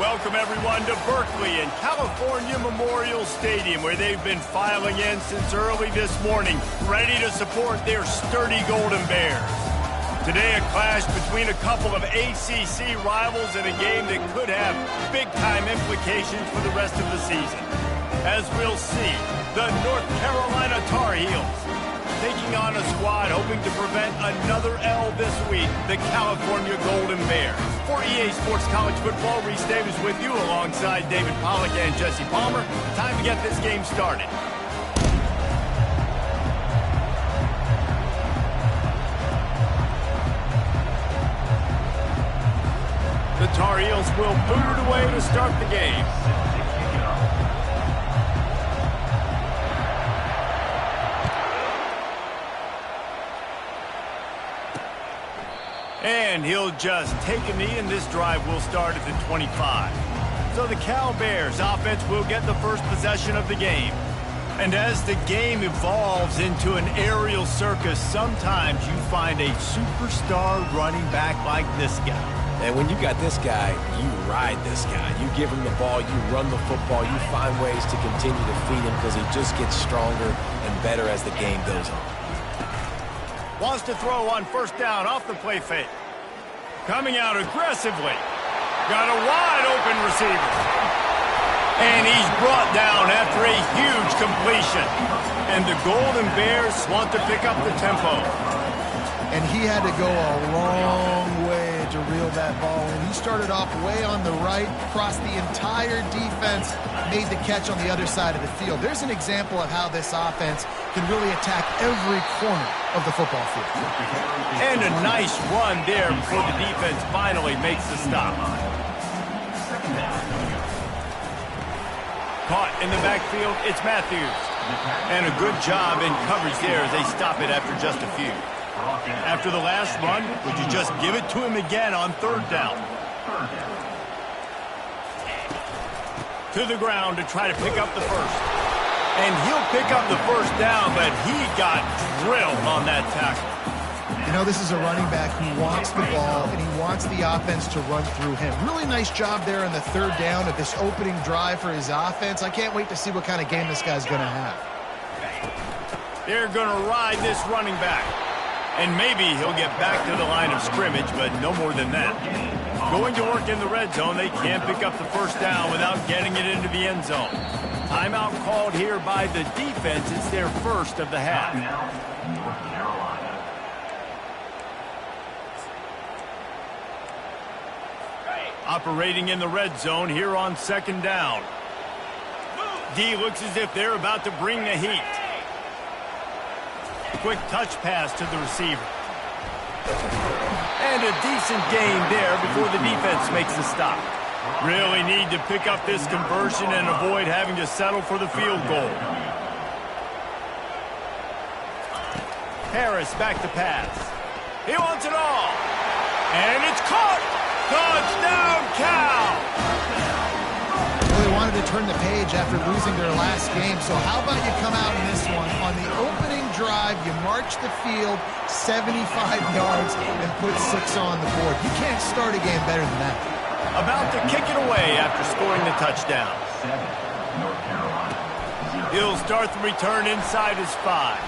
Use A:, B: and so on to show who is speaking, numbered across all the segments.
A: Welcome, everyone, to Berkeley and California Memorial Stadium, where they've been filing in since early this morning, ready to support their sturdy Golden Bears. Today, a clash between a couple of ACC rivals in a game that could have big-time implications for the rest of the season. As we'll see, the North Carolina Tar Heels taking on a squad hoping to prevent another L this week, the California Golden Bears. For EA Sports College Football, Reese Davis with you alongside David Pollack and Jesse Palmer. Time to get this game started. The Tar Heels will boot it away to start the game. And he'll just take a knee, and this drive will start at the 25. So the Cal Bears offense will get the first possession of the game. And as the game evolves into an aerial circus, sometimes you find a superstar running back like this guy.
B: And when you got this guy, you ride this guy. You give him the ball, you run the football, you find ways to continue to feed him because he just gets stronger and better as the game goes on.
A: Wants to throw on first down off the play fake. Coming out aggressively. Got a wide open receiver. And he's brought down after a huge completion. And the Golden Bears want to pick up the tempo.
C: And he had to go a long way to reel that ball in. He started off way on the right, crossed the entire defense, made the catch on the other side of the field. There's an example of how this offense can really attack every corner of the football field.
A: And a nice run there before the defense finally makes the stop. Caught in the backfield, it's Matthews. And a good job in coverage there as they stop it after just a few. After the last run, would you just give it to him again on third down? To the ground to try to pick up the first. And he'll pick up the first down, but he got drilled on that tackle.
C: You know, this is a running back who wants the ball, and he wants the offense to run through him. Really nice job there on the third down of this opening drive for his offense. I can't wait to see what kind of game this guy's going to have.
A: They're going to ride this running back. And maybe he'll get back to the line of scrimmage, but no more than that. Going to work in the red zone, they can't pick up the first down without getting it into the end zone. Timeout called here by the defense. It's their first of the half. Operating in the red zone here on second down. D looks as if they're about to bring the heat. Quick touch pass to the receiver. And a decent gain there before the defense makes the stop. Really need to pick up this conversion and avoid having to settle for the field goal. Harris back to pass. He wants it all. And it's caught. Touchdown, Cal!
C: Well, they wanted to turn the page after losing their last game, so how about you come out in this one? On the opening drive, you march the field 75 yards and put 6 on the board. You can't start a game better than that.
A: About to kick it away after scoring the touchdown. He'll start the return inside his 5.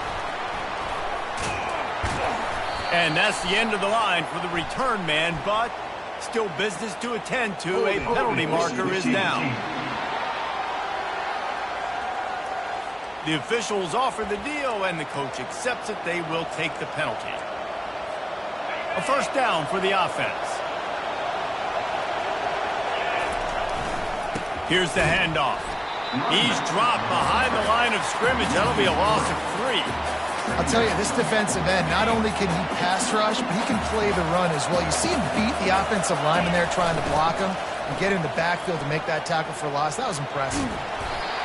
A: And that's the end of the line for the return man, but still business to attend to. A penalty marker is down. The officials offer the deal, and the coach accepts it. They will take the penalty. A first down for the offense. Here's the handoff. He's dropped behind the line of scrimmage. That'll be a loss of 3.
C: I'll tell you, this defensive end, not only can he pass rush, but he can play the run as well. You see him beat the offensive lineman there trying to block him and get in the backfield to make that tackle for loss. That was impressive.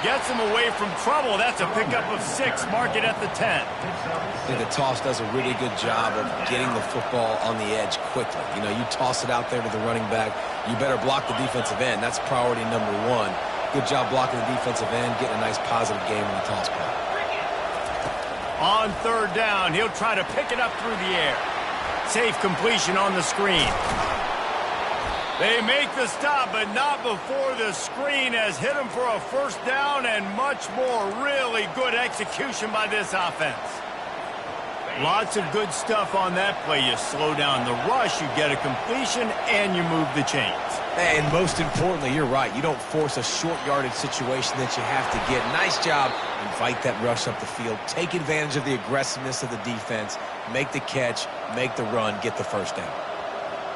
A: Gets him away from trouble. That's a pickup of 6. Mark it at the 10.
B: I think the toss does a really good job of getting the football on the edge quickly. You know, you toss it out there to the running back, you better block the defensive end. That's priority number 1. Good job blocking the defensive end, getting a nice positive game in the toss play.
A: On third down, he'll try to pick it up through the air. Safe completion on the screen. They make the stop, but not before the screen has hit them for a first down and much more. Really good execution by this offense. Lots of good stuff on that play. You slow down the rush, you get a completion, and you move the chains.
B: And most importantly, you're right. You don't force a short yardage situation that you have to get. Nice job. Invite that rush up the field. Take advantage of the aggressiveness of the defense. Make the catch, make the run, get the first down.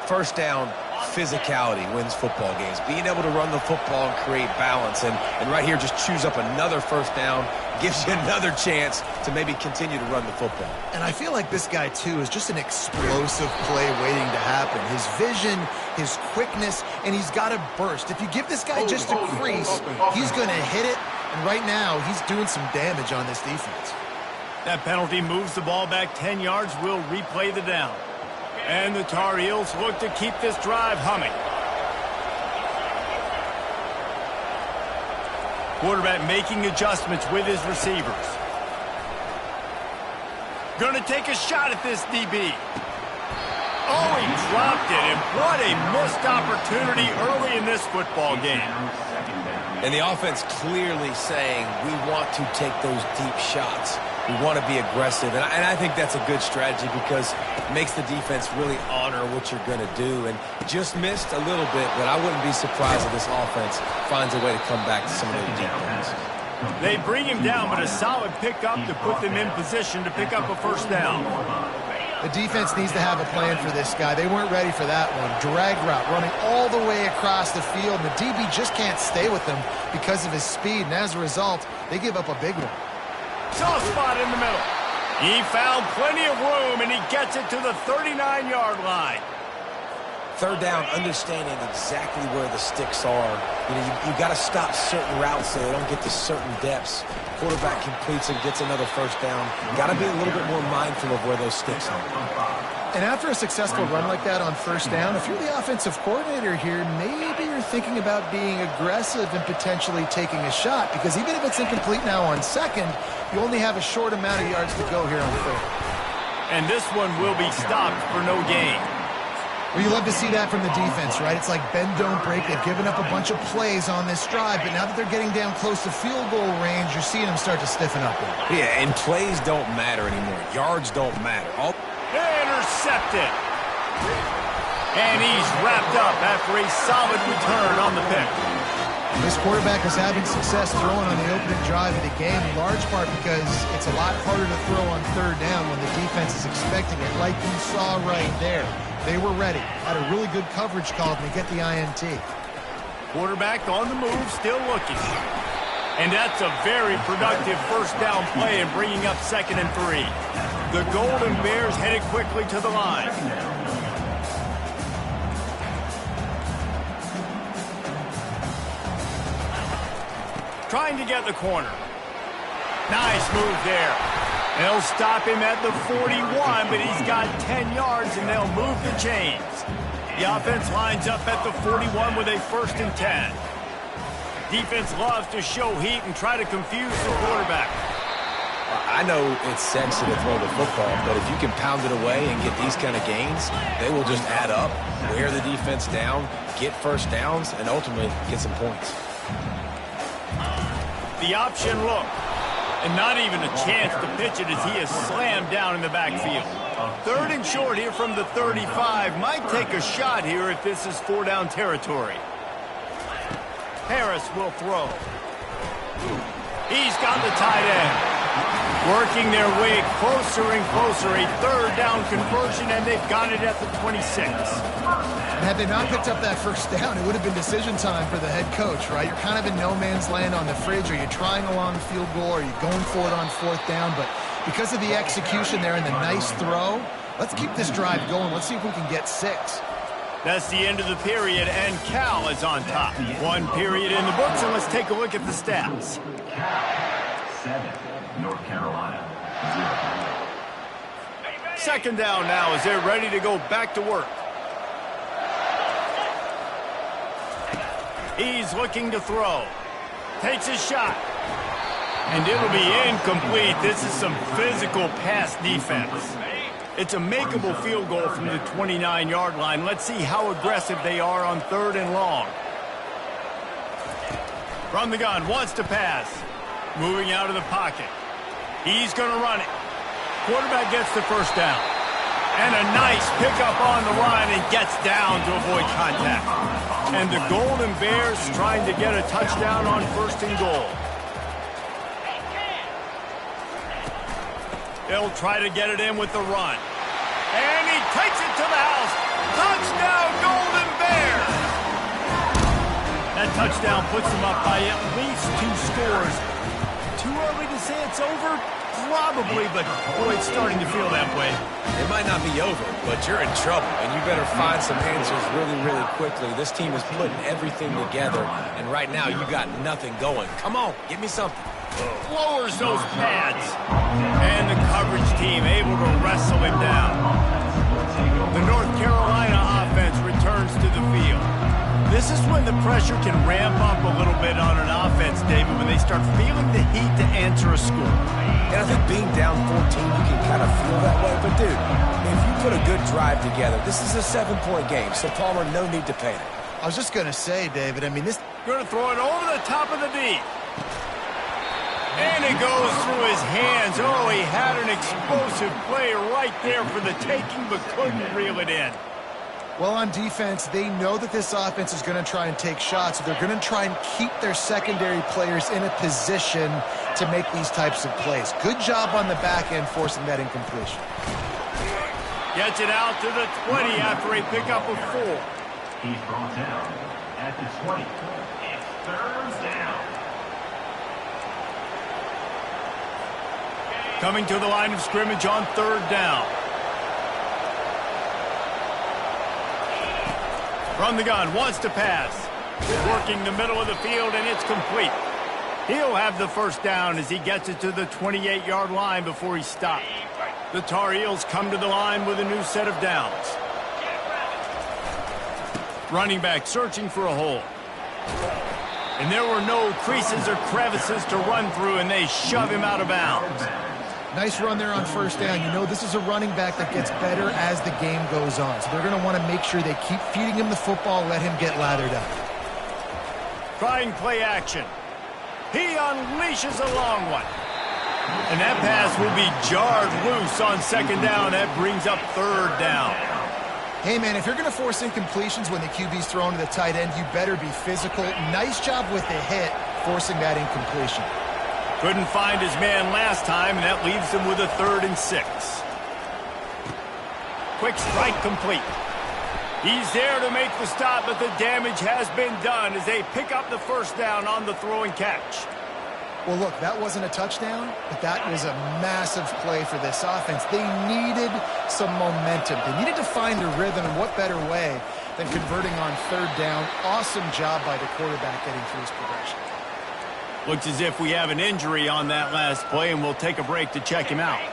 B: First down, physicality wins football games. Being able to run the football and create balance. And right here, just choose up another first down. Gives you another chance to maybe continue to run the football.
C: And I feel like this guy, too, is just an explosive play waiting to happen. His vision, his quickness, and he's got a burst. If you give this guy just a crease, he's going to hit it. And right now, he's doing some damage on this defense.
A: That penalty moves the ball back 10 yards. We'll replay the down. And the Tar Heels look to keep this drive humming. Quarterback making adjustments with his receivers. Going to take a shot at this DB. Oh, he dropped it, and what a missed opportunity early in this football game.
B: And the offense clearly saying, we want to take those deep shots. We want to be aggressive, and I think that's a good strategy because it makes the defense really honor what you're going to do. And just missed a little bit, but I wouldn't be surprised if this offense finds a way to come back to some of those deep ones.
A: They bring him down, but a solid pickup to put them in position to pick up a first down.
C: The defense needs to have a plan for this guy. They weren't ready for that one. Drag route running all the way across the field, and the DB just can't stay with him because of his speed, and as a result, they give up a big one.
A: Soft spot in the middle. He found plenty of room, and he gets it to the 39-yard line.
B: Third down, understanding exactly where the sticks are. You know, you got to stop certain routes so they don't get to certain depths. Quarterback completes and gets another first down. Got to be a little bit more mindful of where those sticks are.
C: And after a successful run like that on first down, if you're the offensive coordinator here, maybe you're thinking about being aggressive and potentially taking a shot, because even if it's incomplete now on second, you only have a short amount of yards to go here on third.
A: And this one will be stopped for no gain.
C: Well, you love to see that from the defense, right? It's like bend, don't break. They've given up a bunch of plays on this drive, but now that they're getting down close to field goal range, you're seeing them start to stiffen up.
B: Yeah, and plays don't matter anymore. Yards don't matter.
A: Intercepted. And he's wrapped up after a solid return on the pick.
C: This quarterback is having success throwing on the opening drive of the game, in large part because it's a lot harder to throw on third down when the defense is expecting it, like you saw right there. They were ready. Had a really good coverage call to get the INT.
A: Quarterback on the move, still looking. And that's a very productive first down play in bringing up 2nd and 3. The Golden Bears headed quickly to the line. Trying to get the corner. Nice move there. They'll stop him at the 41, but he's got 10 yards, and they'll move the chains. The offense lines up at the 41 with a 1st and 10. Defense loves to show heat and try to confuse the quarterback.
B: I know it's sexy to throw the football, but if you can pound it away and get these kind of gains, they will just add up, wear the defense down, get first downs, and ultimately get some points.
A: The option look, and not even a chance to pitch it as he is slammed down in the backfield. 3rd and short here from the 35. Might take a shot here if this is 4-down territory. Harris will throw. He's got the tight end. Working their way closer and closer. A 3rd down conversion, and they've got it at the 26.
C: And had they not picked up that first down, it would have been decision time for the head coach, right? You're kind of in no man's land on the fridge. Are you trying a long field goal? Are you going for it on 4th down? But because of the execution there and the nice throw, let's keep this drive going. Let's see if we can get 6.
A: That's the end of the period, and Cal is on top. 1 period in the books, and let's take a look at the stats.
D: 7, North Carolina, 0.
A: 2nd down now as they're ready to go back to work. He's looking to throw. Takes a shot. And it'll be incomplete. This is some physical pass defense. It's a makeable field goal from the 29-yard line. Let's see how aggressive they are on 3rd and long. From the gun, wants to pass. Moving out of the pocket. He's going to run it. Quarterback gets the first down. And a nice pickup on the line and gets down to avoid contact. And the Golden Bears trying to get a touchdown on 1st and goal. They'll try to get it in with the run. And he takes it to the house. Touchdown, Golden Bears! That touchdown puts them up by at least 2 scores. Too early to say it's over? Probably, but boy, it's starting to feel that way.
B: It might not be over, but you're in trouble, and you better find some answers really, really quickly. This team is putting everything together, and right now you got nothing going. Come on, give me something.
A: Lowers those pads. And the coverage team able to wrestle him down. The North Carolina offense returns to the field. This is when the pressure can ramp up a little bit on an offense, David, when they start feeling the heat to answer a score.
B: And I think being down 14, you can kind of feel that way. But, dude, if you put a good drive together, this is a 7-point game, so Palmer, no need to panic.
C: I was just going to say, David, I mean, this...
A: Going to throw it over the top of the D. And it goes through his hands. Oh, he had an explosive play right there for the taking, but couldn't reel it in.
C: Well, on defense, they know that this offense is going to try and take shots. So they're going to try and keep their secondary players in a position to make these types of plays. Good job on the back end forcing that incompletion.
A: Gets it out to the 20 after a pickup of 4.
D: He's brought down at the 20. It's 3rd down.
A: Coming to the line of scrimmage on 3rd down. From the gun, wants to pass. Working the middle of the field, and it's complete. He'll have the first down as he gets it to the 28-yard line before he stopped. The Tar Heels come to the line with a new set of downs. Running back searching for a hole. And there were no creases or crevices to run through, and they shove him out of bounds.
C: Nice run there on 1st down. You know, this is a running back that gets better as the game goes on. So they're going to want to make sure they keep feeding him the football, let him get lathered up.
A: Trying play action. He unleashes a long one. And that pass will be jarred loose on 2nd down. That brings up 3rd down.
C: Hey, man, if you're going to force incompletions when the QB's thrown to the tight end, you better be physical. Nice job with the hit, forcing that incompletion.
A: Couldn't find his man last time, and that leaves him with a 3rd and 6. Quick strike complete. He's there to make the stop, but the damage has been done as they pick up the first down on the throw and catch.
C: Well, look, that wasn't a touchdown, but that was a massive play for this offense. They needed some momentum. They needed to find a rhythm, and what better way than converting on 3rd down. Awesome job by the quarterback getting through his progression.
A: Looks as if we have an injury on that last play, and we'll take a break to check him out.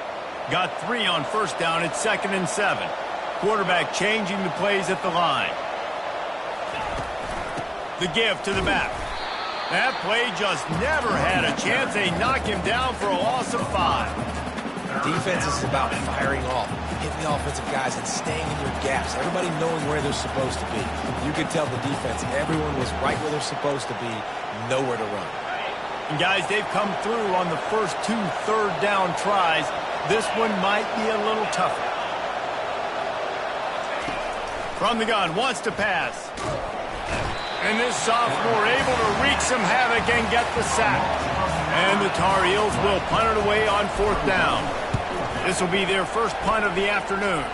A: Got 3 on 1st down. It's 2nd and 7. Quarterback changing the plays at the line. The give to the back. That play just never had a chance. They knock him down for a loss of 5.
B: Defense is about firing off, hitting the offensive guys, and staying in your gaps. Everybody knowing where they're supposed to be. You could tell the defense, everyone was right where they're supposed to be, nowhere to run.
A: And guys, they've come through on the first 2 3rd down tries. This one might be a little tougher. From the gun, wants to pass. And this sophomore able to wreak some havoc and get the sack. And the Tar Heels will punt it away on 4th down. This will be their first punt of the afternoon.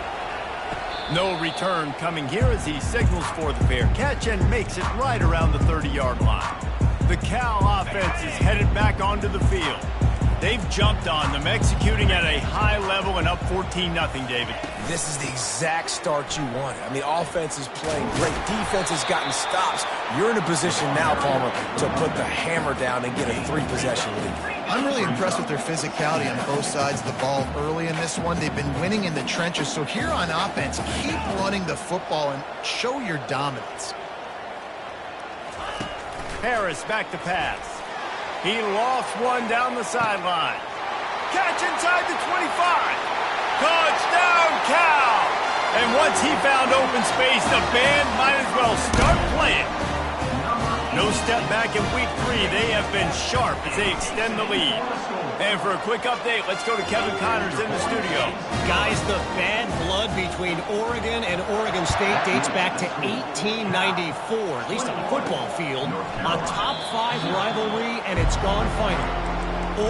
A: No return coming here as he signals for the fair catch and makes it right around the 30-yard line. The Cal offense is headed back onto the field. They've jumped on them, executing at a high level and up 14-0, David.
B: This is the exact start you wanted. I mean, offense is playing great. Defense has gotten stops. You're in a position now, Palmer, to put the hammer down and get a 3-possession lead.
C: I'm really impressed with their physicality on both sides of the ball early in this one. They've been winning in the trenches. So here on offense, keep running the football and show your dominance.
A: Harris back to pass. He lofts one down the sideline. Catch inside the 25. Touchdown, Cal! And once he found open space, the band might as well start playing. No step back in week 3. They have been sharp as they extend the lead. And for a quick update, let's go to Kevin Connors in the studio.
E: Guys, the bad blood between Oregon and Oregon State dates back to 1894, at least on the football field. A top 5 rivalry, and it's gone final.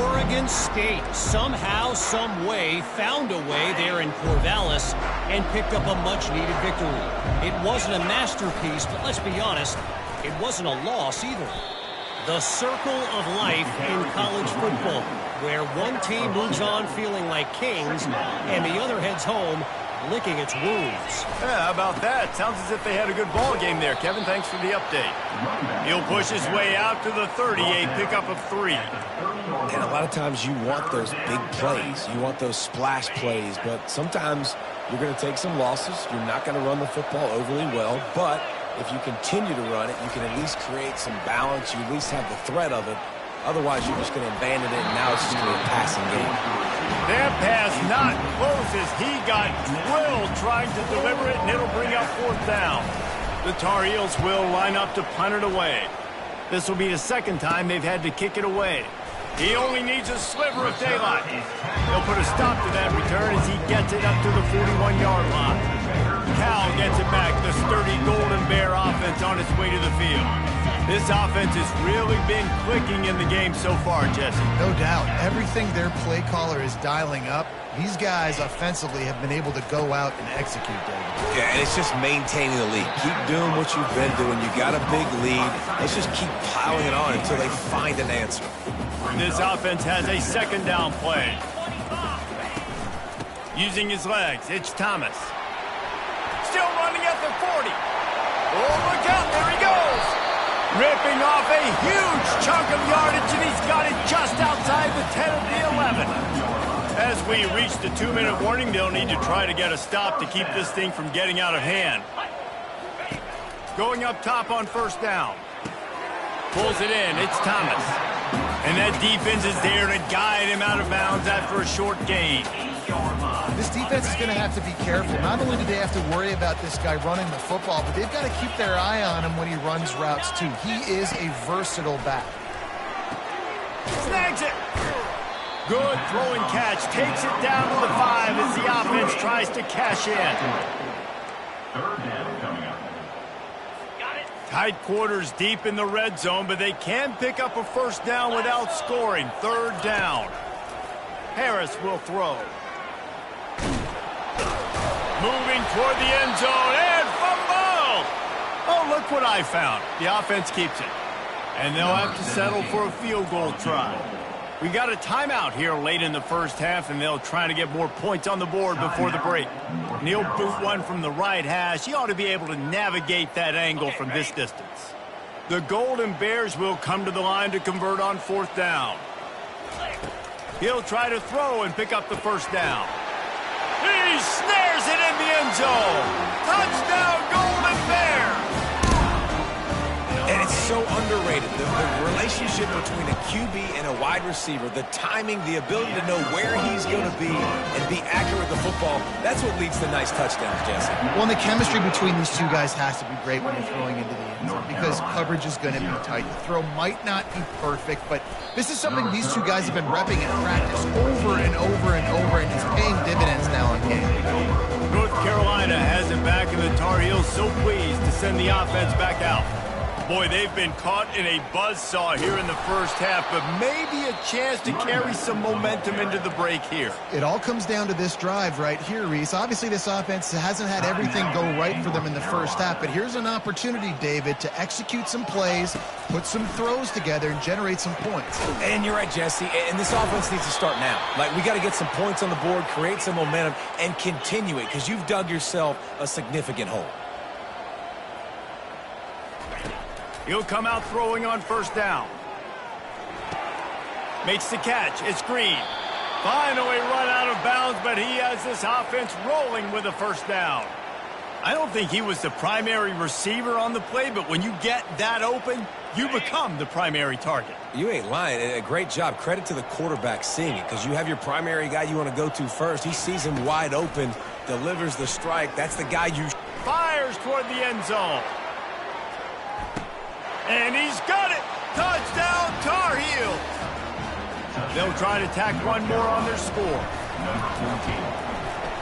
E: Oregon State somehow, some way, found a way there in Corvallis and picked up a much-needed victory. It wasn't a masterpiece, but let's be honest, it wasn't a loss either. The circle of life in college football, where one team moves on feeling like kings and the other heads home licking its wounds.
A: Yeah, how about that? Sounds as if they had a good ball game there. Kevin, thanks for the update. He'll push his way out to the 30, a pickup of 3.
B: And a lot of times you want those big plays. You want those splash plays, but sometimes you're going to take some losses. You're not going to run the football overly well, but if you continue to run it, you can at least create some balance. You at least have the threat of it. Otherwise, you're just going to abandon it, and now it's just going to be a passing game.
A: That pass not close as he got drilled trying to deliver it, and it'll bring up 4th down. The Tar Heels will line up to punt it away. This will be the 2nd time they've had to kick it away. He only needs a sliver of daylight. He'll put a stop to that return as he gets it up to the 41-yard line. Cal gets it back. The sturdy Golden Bear offense on its way to the field. This offense has really been clicking in the game so far, Jesse.
C: No doubt. Everything their play caller is dialing up, these guys offensively have been able to go out and execute, David.
B: Yeah, and it's just maintaining the lead. Keep doing what you've been doing. You got a big lead. Let's just keep piling it on until they find an answer.
A: This offense has a 2nd down play. Using his legs, it's Thomas. Still running at the 40. Oh, look out, there he goes. Ripping off a huge chunk of yardage, and he's got it just outside the 10 of the 11. As we reach the 2-minute warning, they'll need to try to get a stop to keep this thing from getting out of hand. Going up top on 1st down. Pulls it in, it's Thomas. And that defense is there to guide him out of bounds after a short gain.
C: This defense is going to have to be careful. Not only do they have to worry about this guy running the football, but they've got to keep their eye on him when he runs routes too. He is a versatile back.
A: Snags it. Good throwing catch. Takes it down to the 5 as the offense tries to cash in.
D: 3rd down coming up.
A: Tight quarters deep in the red zone, but they can pick up a 1st down without scoring. 3rd down. Harris will throw. Moving toward the end zone, and fumble! Oh, look what I found. The offense keeps it. And they'll have to settle for a field goal try. We got a timeout here late in the 1st half, and they'll try to get more points on the board before the break. Neil boot one from the right hash. He ought to be able to navigate that angle from this distance. The Golden Bears will come to the line to convert on 4th down. He'll try to throw and pick up the 1st down. He snares it in the end zone. Touchdown, Golden Bears.
B: And it's so underrated. The relationship between a QB and a wide receiver, the timing, the ability to know where he's going to be and be accurate with the football, that's what leads to nice touchdowns, Jesse.
C: Well, and the chemistry between these two guys has to be great when you're throwing into the end zone because coverage is going to be tight. The throw might not be perfect, but this is something these two guys have been repping in practice over and over and over, and it's paying dividends now in game.
A: North Carolina has it back, and the Tar Heels so pleased to send the offense back out. Boy, they've been caught in a buzzsaw here in the 1st half, but maybe a chance to carry some momentum into the break here.
C: It all comes down to this drive right here, Reese. Obviously, this offense hasn't had everything go right for them in the 1st half, but here's an opportunity, David, to execute some plays, put some throws together, and generate some points.
B: And you're right, Jesse, and this offense needs to start now. Like, we got to get some points on the board, create some momentum, and continue it, because you've dug yourself a significant hole.
A: He'll come out throwing on 1st down. Makes the catch. It's Green. Finally run out of bounds, but he has this offense rolling with a 1st down. I don't think he was the primary receiver on the play, but when you get that open, you become the primary target.
B: You ain't lying. A great job. Credit to the quarterback seeing it, because you have your primary guy you want to go to first. He sees him wide open, delivers the strike. That's the guy you...
A: Fires toward the end zone. And he's got it. Touchdown, Tar Heels. They'll try to tack one more on their score.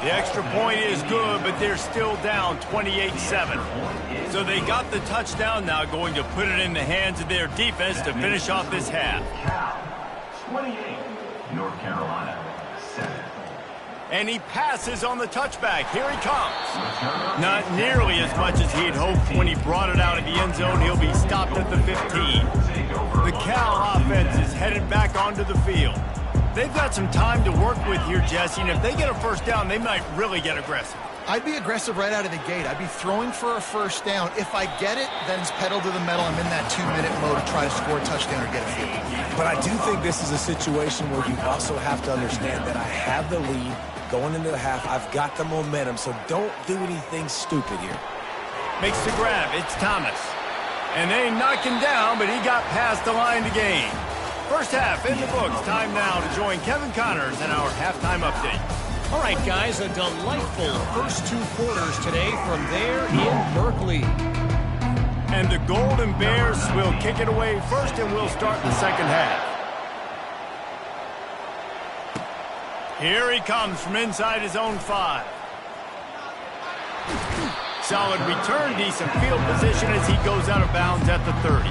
A: The extra point is good, but they're still down 28-7. So they got the touchdown, now going to put it in the hands of their defense to finish off this half.
D: 28, North Carolina, 7.
A: And he passes on the touchback. Here he comes. Not nearly as much as he'd hoped when he brought it out of the end zone. He'll be stopped at the 15. The Cal offense is headed back onto the field. They've got some time to work with here, Jesse, and if they get a first down, they might really get aggressive.
C: I'd be aggressive right out of the gate. I'd be throwing for a first down. If I get it, then it's pedal to the metal. I'm in that 2-minute mode to try to score a touchdown or get a field goal.
B: But I do think this is a situation where you also have to understand that I have the lead going into the half. I've got the momentum, so don't do anything stupid here.
A: Makes the grab. It's Thomas. And they knock him down, but he got past the line to gain. First half in the books. Time now to join Kevin Connors in our halftime update.
E: All right, guys, a delightful first 2 quarters today from there in Berkeley.
A: And the Golden Bears will kick it away first, and we'll start the second half. Here he comes from inside his own 5. Solid return, decent field position as he goes out of bounds at the 30.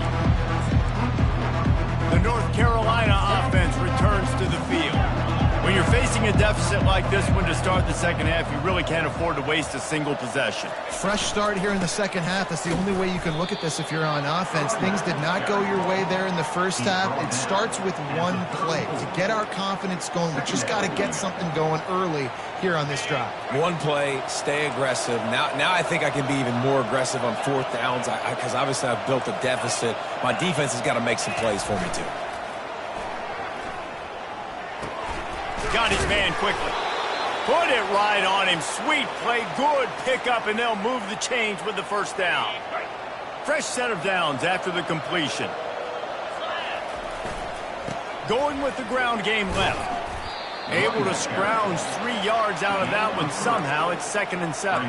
A: The North Carolina offense returns to the field. When you're facing a deficit like this one to start the second half, you really can't afford to waste a single possession.
C: Fresh start here in the second half. That's the only way you can look at this if you're on offense. Things did not go your way there in the first half. It starts with one play. To get our confidence going, we just got to get something going early here on this drive.
B: One play, stay aggressive. Now I think I can be even more aggressive on fourth downs because obviously I've built a deficit. My defense has got to make some plays for me too.
A: Got his man quickly. Put it right on him. Sweet play. Good pickup, and they'll move the chains with the first down. Fresh set of downs after the completion. Going with the ground game left. Able to scrounge 3 yards out of that one somehow. It's 2nd and 7.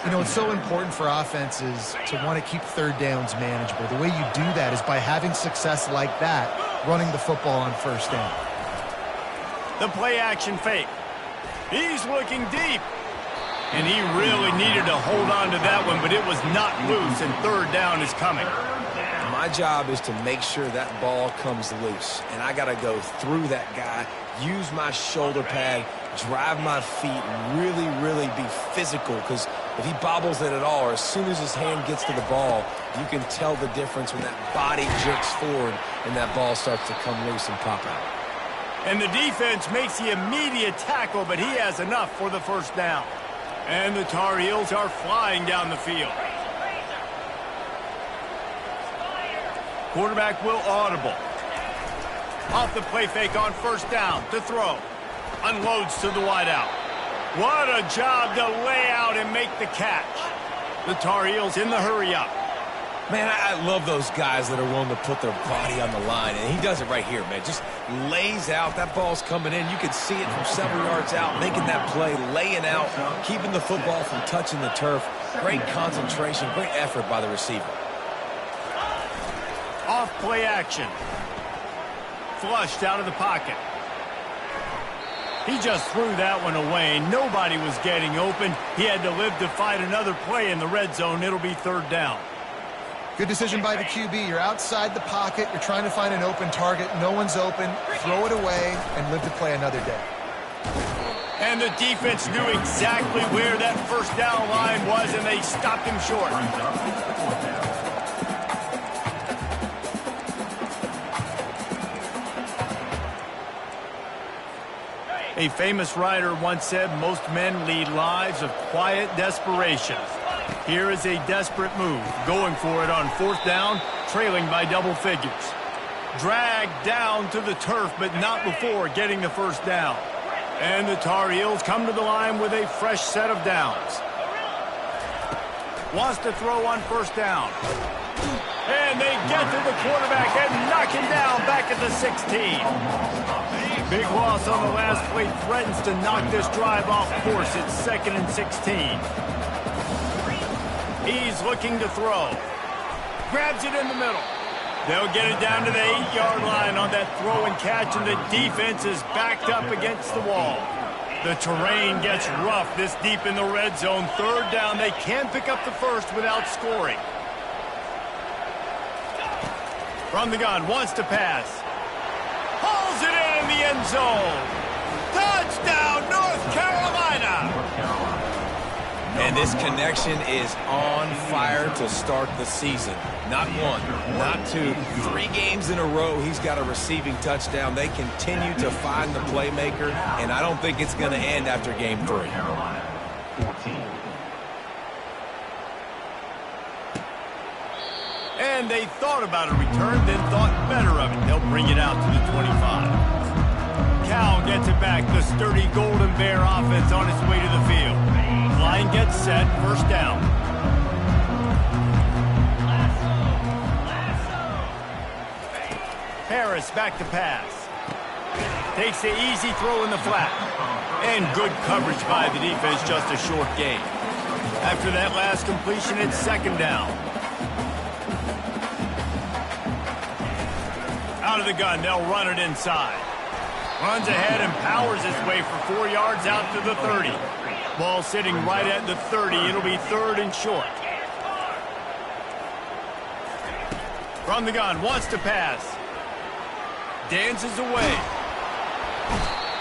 C: You know, it's so important for offenses to want to keep third downs manageable. The way you do that is by having success like that, running the football on first down.
A: The play action fake. He's looking deep. And he really needed to hold on to that one, but it was not loose, and third down is coming.
B: My job is to make sure that ball comes loose, and I got to go through that guy, use my shoulder pad, drive my feet, and really, really be physical, because if he bobbles it at all, or as soon as his hand gets to the ball, you can tell the difference when that body jerks forward and that ball starts to come loose and pop out.
A: And the defense makes the immediate tackle, but he has enough for the first down. And the Tar Heels are flying down the field. Quarterback will audible. Off the play fake on first down to throw. Unloads to the wideout. What a job to lay out and make the catch. The Tar Heels in the hurry up.
B: Man, I love those guys that are willing to put their body on the line, and he does it right here, man. Just lays out. That ball's coming in. You can see it from several yards out, making that play, laying out, keeping the football from touching the turf. Great concentration, great effort by the receiver.
A: Off play action. Flushed out of the pocket. He just threw that one away. Nobody was getting open. He had to live to fight another play in the red zone. It'll be third down.
C: Good decision by the QB. You're outside the pocket. You're trying to find an open target. No one's open. Throw it away and live to play another day.
A: And the defense knew exactly where that first down line was, and they stopped him short. A famous writer once said, most men lead lives of quiet desperation. Here is a desperate move, going for it on fourth down, trailing by double figures. Dragged down to the turf, but not before getting the first down. And the Tar Heels come to the line with a fresh set of downs. Wants to throw on first down. And they get to the quarterback and knock him down back at the 16. Big loss on the last play, threatens to knock this drive off course. It's 2nd and 16. He's looking to throw. Grabs it in the middle. They'll get it down to the 8-yard line on that throw and catch, and the defense is backed up against the wall. The terrain gets rough this deep in the red zone. 3rd down, they can't pick up the first without scoring. From the gun, wants to pass. Hauls it in the end zone. Touchdown, North Carolina.
B: And this connection is on fire to start the season. Not 1, not 2, 3 games in a row he's got a receiving touchdown. They continue to find the playmaker, and I don't think it's going to end after game 3.
D: Carolina, 14.
A: And they thought about a return, then thought better of it. They'll bring it out to the 25. Cal gets it back. The sturdy Golden Bear offense on its way to the field. Line gets set. 1st down. Harris back to pass. Takes the easy throw in the flat. And good coverage by the defense, just a short gain. After that last completion, it's 2nd down. Out of the gun, they'll run it inside. Runs ahead and powers his way for 4 yards out to the 30. Ball sitting right at the 30. It'll be 3rd and short. From the gun, wants to pass. Dances away.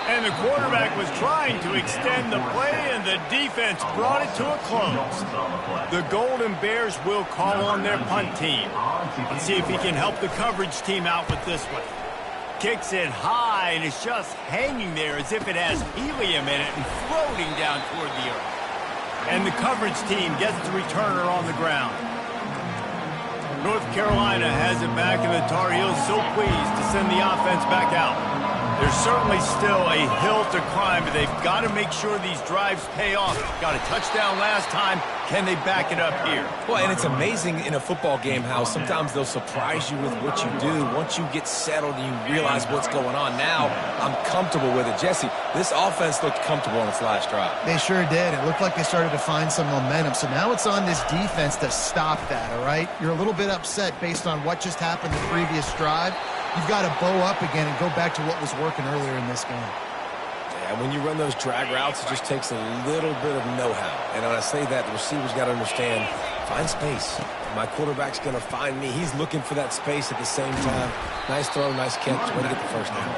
A: And the quarterback was trying to extend the play, and the defense brought it to a close. The Golden Bears will call on their punt team. Let's see if he can help the coverage team out with this one. Kicks it high, and it's just hanging there as if it has helium in it and floating down toward the earth. And the coverage team gets the returner on the ground. North Carolina has it back, and the Tar Heels so pleased to send the offense back out. There's certainly still a hill to climb, but they've got to make sure these drives pay off. Got a touchdown last time. Can they back it up here?
B: Well, and it's amazing in a football game how sometimes they'll surprise you with what you do. Once you get settled and you realize what's going on, now I'm comfortable with it. Jesse, this offense looked comfortable on its last drive.
C: They sure did. It looked like they started to find some momentum. So now it's on this defense to stop that, all right? You're a little bit upset based on what just happened the previous drive. You've got to bow up again and go back to what was working earlier in this game.
B: Yeah, when you run those drag routes, it just takes a little bit of know-how. And when I say that, the receivers got to understand, find space. My quarterback's going to find me. He's looking for that space at the same time. Nice throw, nice catch. Way to get the 1st down.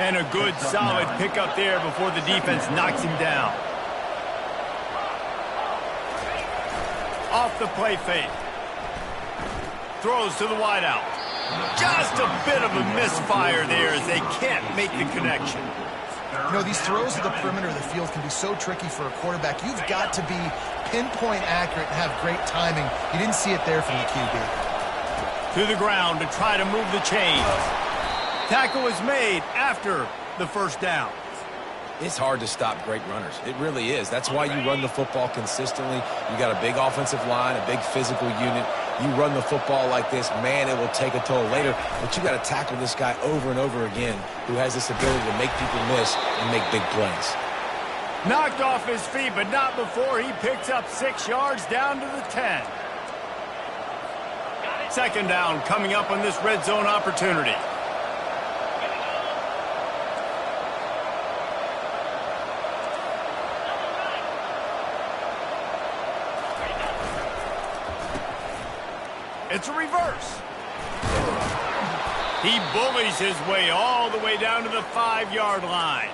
A: And a good, solid pickup there before the defense knocks him down. Off the play fake. Throws to the wideout. Just a bit of a misfire there as they can't make the connection.
C: You know, these throws to the perimeter of the field can be so tricky for a quarterback. You've got to be pinpoint accurate and have great timing. You didn't see it there from the QB.
A: To the ground to try to move the chains. Tackle was made after the 1st down.
B: It's hard to stop great runners. It really is. That's why you run the football consistently. You got a big offensive line, a big physical unit. You run the football like this, man, it will take a toll later. But you got to tackle this guy over and over again who has this ability to make people miss and make big plays.
A: Knocked off his feet, but not before he picks up 6 yards down to the 10. 2nd down coming up on this red zone opportunity. It's a reverse. He bullies his way all the way down to the 5-yard line.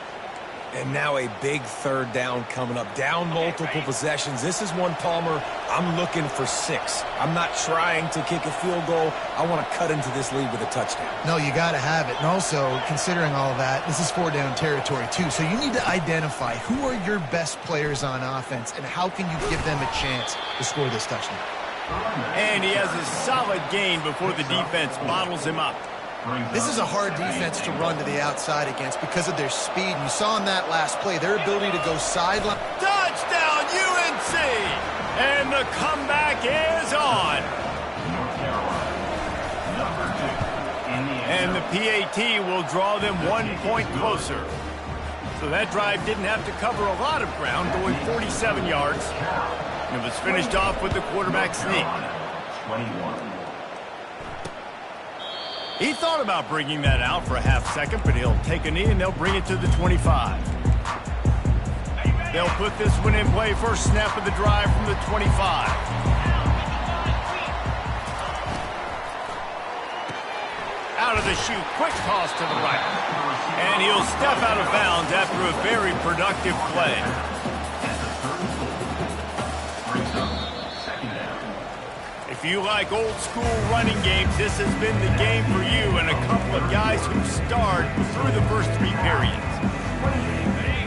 B: And now a big 3rd down coming up. Down multiple possessions. This is one, Palmer, I'm looking for 6. I'm not trying to kick a field goal. I want to cut into this lead with a touchdown.
C: No, you got to have it. And also, considering all of that, this is 4-down territory too. So you need to identify who are your best players on offense and how can you give them a chance to score this touchdown.
A: And he has a solid gain before the defense bottles him up.
C: This is a hard defense to run to the outside against because of their speed. And you saw in that last play, their ability to go sideline.
A: Touchdown, UNC! And the comeback is on.
D: North Carolina
A: PAT will draw them 1 point closer. So that drive didn't have to cover a lot of ground, going 47 yards. And it was finished off with the quarterback sneak.
D: 21.
A: He thought about bringing that out for a half second, but he'll take a knee and they'll bring it to the 25. They'll put this one in play. First snap of the drive from the 25. Out of the chute, quick toss to the right. And he'll step out of bounds after a very productive play. If you like old school running games, this has been the game for you and a couple of guys who starred through the first 3 periods.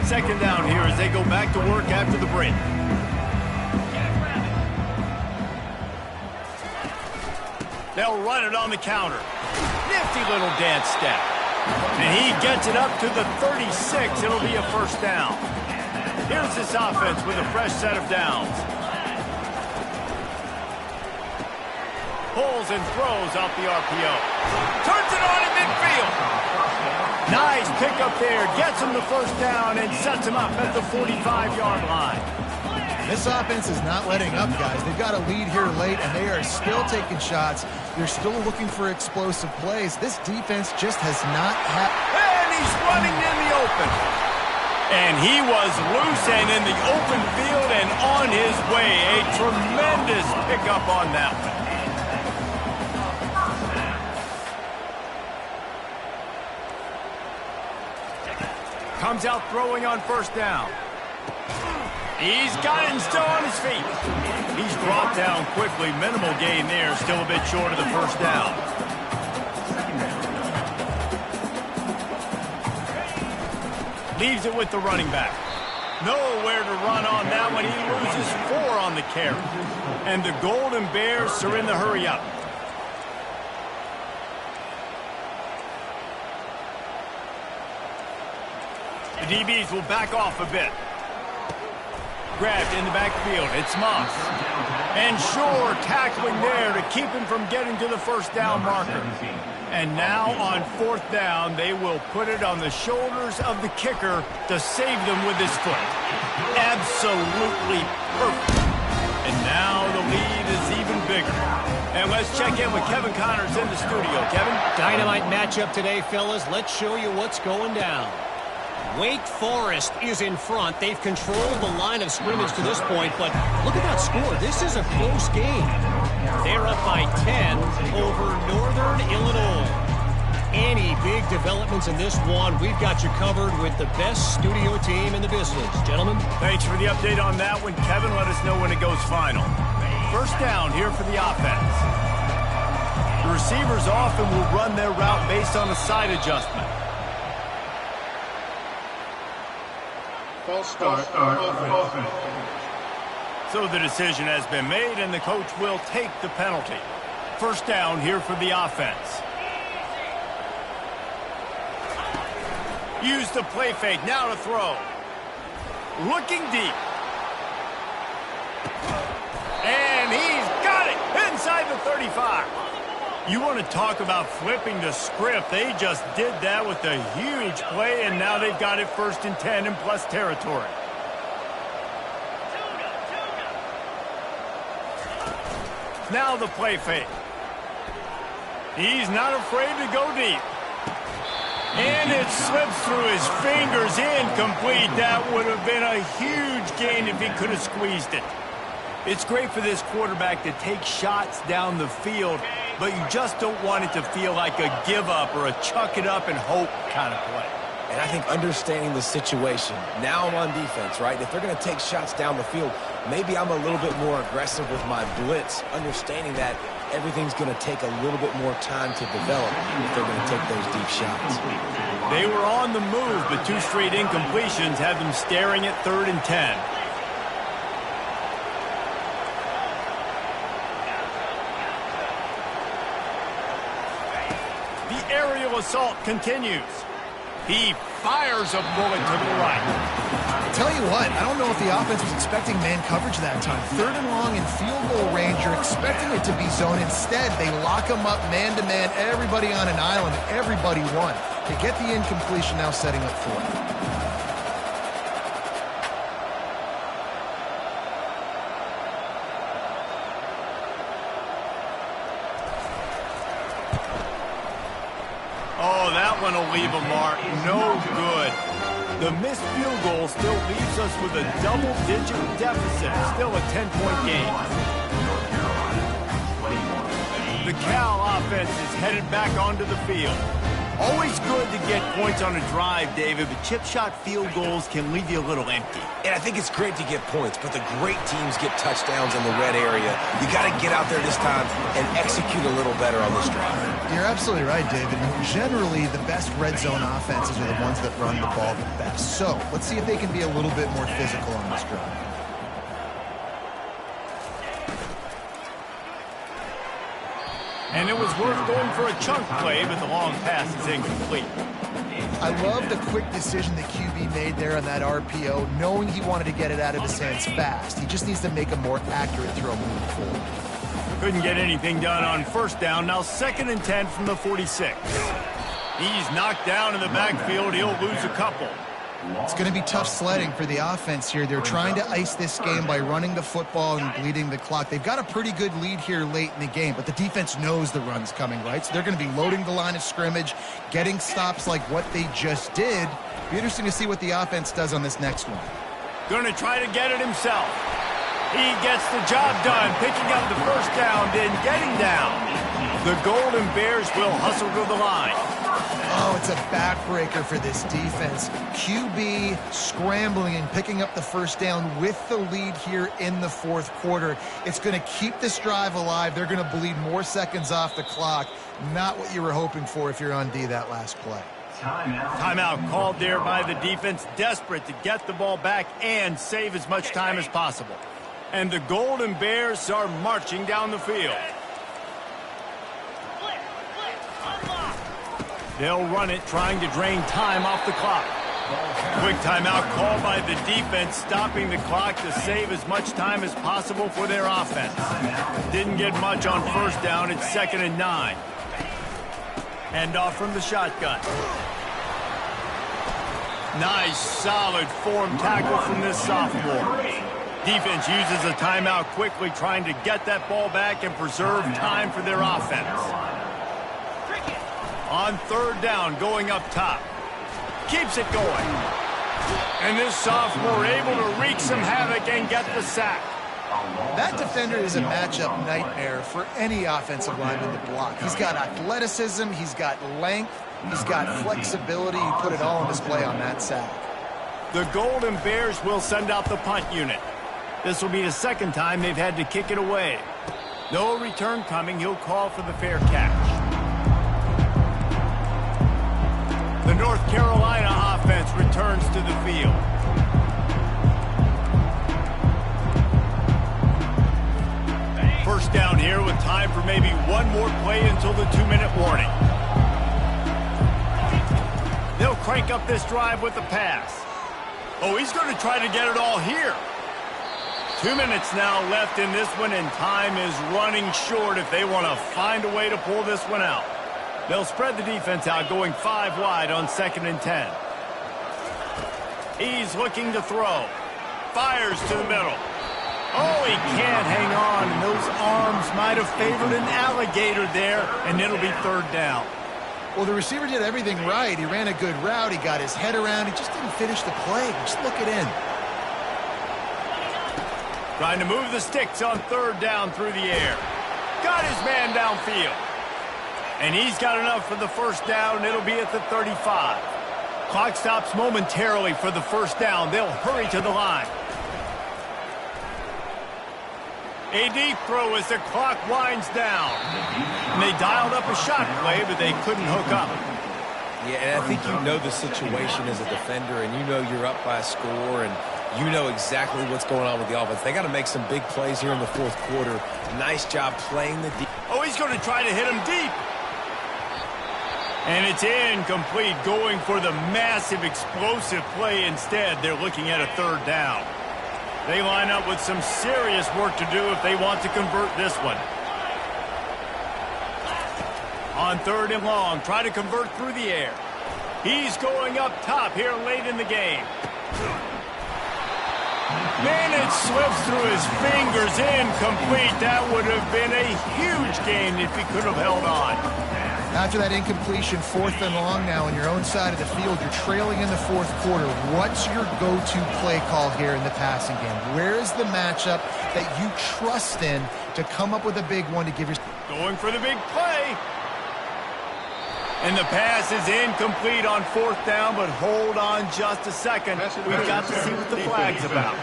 A: Second down here as they go back to work after the break. They'll run it on the counter. Nifty little dance step. And he gets it up to the 36. It'll be a first down. Here's this offense with a fresh set of downs. Pulls and throws off the RPO. Turns it on in midfield. Nice pickup there. Gets him the first down and sets him up at the 45-yard line.
C: This offense is not letting up, guys. They've got a lead here late, and they are still taking shots. They're still looking for explosive plays. This defense just has not had...
A: And he's running in the open. And he was loose and in the open field and on his way. A tremendous pickup on that one. Comes out throwing on first down. He's got it and still on his feet. He's dropped down quickly. Minimal gain there. Still a bit short of the first down. Leaves it with the running back. Nowhere to run on that one. He loses 4 on the carry. And the Golden Bears are in the hurry up. The DBs will back off a bit. Grabbed in the backfield. It's Moss. And Shore tackling there to keep him from getting to the first down marker. And now on fourth down, they will put it on the shoulders of the kicker to save them with his foot. Absolutely perfect. And now the lead is even bigger. And let's check in with Kevin Connors in the studio. Kevin?
E: Dynamite matchup today, fellas. Let's show you what's going down. Wake Forest is in front. They've controlled the line of scrimmage to this point, but look at that score. This is a close game. They're up by 10 over Northern Illinois. Any big developments in this one, we've got you covered with the best studio team in the business. Gentlemen?
A: Thanks for the update on that one, Kevin. Let us know when it goes final. First down here for the offense. The receivers often will run their route based on a side adjustment.
D: False start offense.
A: So the decision has been made, and the coach will take the penalty. First down here for the offense. Use the play fake. Now to throw. Looking deep. And he's got it inside the 35. You want to talk about flipping the script. They just did that with a huge play, and now they've got it first and 10 in plus territory. Now the play fake. He's not afraid to go deep. And it slips through his fingers, incomplete. That would have been a huge gain if he could have squeezed it. It's great for this quarterback to take shots down the field, but you just don't want it to feel like a give-up or a chuck-it-up and hope kind of play.
B: And I think understanding the situation, now I'm on defense, right? If they're going to take shots down the field, maybe I'm a little bit more aggressive with my blitz, understanding that everything's going to take a little bit more time to develop if they're going to take those deep shots.
A: They were on the move, but 2 straight incompletions have them staring at 3rd and 10. Aerial assault continues. He fires a bullet to the right.
C: Tell you what, I don't know if the offense was expecting man coverage that time. 3rd and long in field goal range, you're expecting it to be zone. Instead, they lock them up man-to-man, everybody on an island, everybody won. They get the incompletion, now setting up 4th.
A: Oh, that one will leave a mark. No good. The missed field goal still leaves us with a double-digit deficit. Still a 10-point game. The Cal offense is headed back onto the field. Always good to get points on a drive, David, but chip shot field goals can leave you a little empty.
B: And I think it's great to get points, but the great teams get touchdowns in the red area. You got to get out there this time and execute a little better on this drive.
C: You're absolutely right, David. Generally, the best red zone offenses are the ones that run the ball the best. So let's see if they can be a little bit more physical on this drive.
A: And it was worth going for a chunk play, but the long pass is incomplete.
C: I love the quick decision the QB made there on that RPO, knowing he wanted to get it out of his hands fast. He just needs to make a more accurate throw moving forward.
A: Couldn't get anything done on 1st down. Now 2nd and 10 from the 46. He's knocked down in the backfield. He'll lose a couple.
C: It's going to be tough sledding for the offense here. They're trying to ice this game by running the football and bleeding the clock. They've got a pretty good lead here late in the game, but the defense knows the run's coming, right? So they're going to be loading the line of scrimmage, getting stops like what they just did. Be interesting to see what the offense does on this next one.
A: Going to try to get it himself. He gets the job done, picking up the 1st down, then getting down. The Golden Bears will hustle to the line.
C: Oh, it's a backbreaker for this defense. QB scrambling and picking up the 1st down with the lead here in the 4th quarter. It's going to keep this drive alive. They're going to bleed more seconds off the clock. Not what you were hoping for if you're on D that last play.
A: Timeout called there by the defense, desperate to get the ball back and save as much time as possible. And the Golden Bears are marching down the field. They'll run it, trying to drain time off the clock. Quick timeout called by the defense, stopping the clock to save as much time as possible for their offense. Didn't get much on 1st down. It's 2nd and 9. Hand off from the shotgun. Nice, solid form tackle from this sophomore. Defense uses a timeout quickly, trying to get that ball back and preserve time for their offense. On 3rd down, going up top. Keeps it going. And this sophomore able to wreak some havoc and get the sack.
C: That defender is a matchup nightmare for any offensive lineman to block. He's got athleticism, he's got length, he's got flexibility. He put it all on display on that sack.
A: The Golden Bears will send out the punt unit. This will be the 2nd time they've had to kick it away. No return coming. He'll call for the fair catch. The North Carolina offense returns to the field. First down here with time for maybe one more play until the 2-minute warning. They'll crank up this drive with the pass. Oh, he's going to try to get it all here. 2 minutes now left in this one, and time is running short if they want to find a way to pull this one out. They'll spread the defense out, going 5 wide on 2nd and 10. He's looking to throw. Fires to the middle. Oh, he can't hang on, and those arms might have favored an alligator there, and it'll be 3rd down.
C: Well, the receiver did everything right. He ran a good route. He got his head around. He just didn't finish the play. Just look it in.
A: Trying to move the sticks on 3rd down through the air. Got his man downfield. And he's got enough for the 1st down. It'll be at the 35. Clock stops momentarily for the 1st down. They'll hurry to the line. A deep throw as the clock winds down. And they dialed up a shot play, but they couldn't hook up.
B: Yeah, and I think you know the situation as a defender, and you know you're up by a score, and you know exactly what's going on with the offense. They got to make some big plays here in the 4th quarter. Nice job playing the deep.
A: Oh, he's going to try to hit him deep. And it's incomplete, going for the massive explosive play instead. They're looking at a third down. They line up with some serious work to do if they want to convert this one. On 3rd and long, try to convert through the air. He's going up top here late in the game. Man, it slips through his fingers, incomplete. That would have been a huge gain if he could have held on.
C: After that incompletion, 4th and long now on your own side of the field, you're trailing in the 4th quarter. What's your go-to play call here in the passing game? Where is the matchup that you trust in to come up with a big one to give your...
A: Going for the big play. And the pass is incomplete on 4th down, but hold on just a second. We've got to see what the flag's about.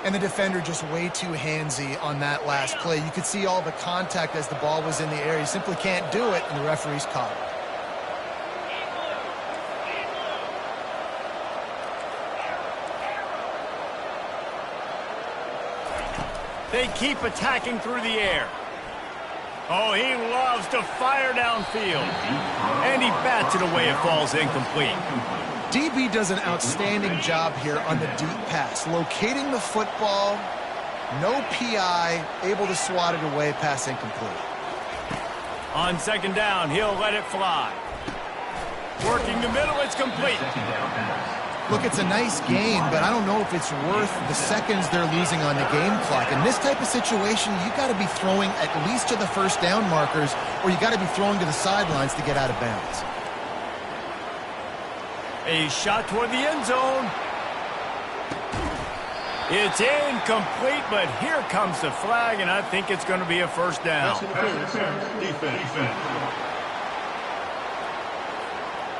C: And the defender just way too handsy on that last play. You could see all the contact as the ball was in the air. You simply can't do it, and the referee's caught it.
A: They keep attacking through the air. Oh, he loves to fire downfield. And he bats it away. It falls incomplete.
C: DB does an outstanding job here on the deep pass. Locating the football, no PI, able to swat it away, pass incomplete.
A: On 2nd down, he'll let it fly. Working the middle, it's complete.
C: Look, it's a nice game, but I don't know if it's worth the seconds they're losing on the game clock. In this type of situation, you got to be throwing at least to the 1st down markers, or you got to be throwing to the sidelines to get out of bounds.
A: A shot toward the end zone. It's incomplete, but here comes the flag, and I think it's going to be a 1st down.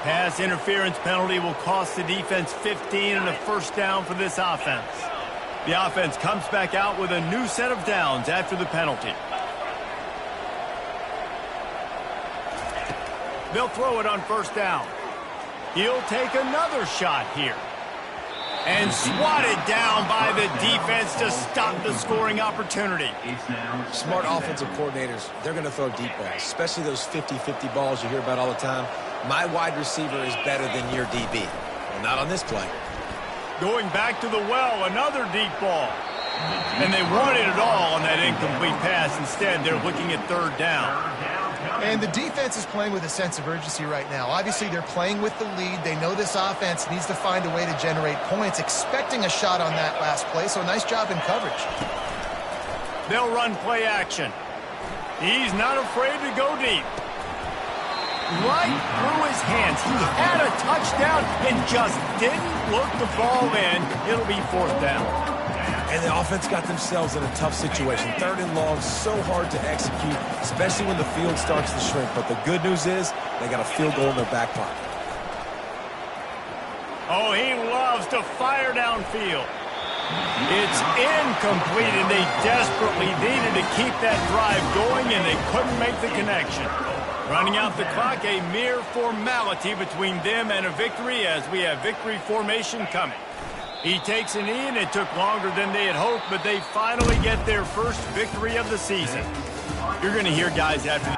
A: Pass interference penalty will cost the defense 15 and a 1st down for this offense. The offense comes back out with a new set of downs after the penalty. They'll throw it on 1st down. He'll take another shot here. And swatted down by the defense to stop the scoring opportunity.
B: Smart offensive coordinators, they're going to throw deep balls, especially those 50-50 balls you hear about all the time. My wide receiver is better than your DB. Well, not on this play.
A: Going back to the well, another deep ball. And they wanted it all on that incomplete pass. Instead, they're looking at 3rd down.
C: And the defense is playing with a sense of urgency right now. Obviously, they're playing with the lead. They know this offense needs to find a way to generate points, expecting a shot on that last play, so nice job in coverage.
A: They'll run play action. He's not afraid to go deep. Right through his hands. He had a touchdown and just didn't look the ball in. It'll be 4th down.
B: And the offense got themselves in a tough situation. 3rd and long, so hard to execute, especially when the field starts to shrink. But the good news is they got a field goal in their back pocket.
A: Oh, he loves to fire downfield. It's incomplete, and they desperately needed to keep that drive going, and they couldn't make the connection. Running out the clock, a mere formality between them and a victory as we have victory formation coming. He takes a knee, and it took longer than they had hoped, but they finally get their first victory of the season. You're going to hear guys after...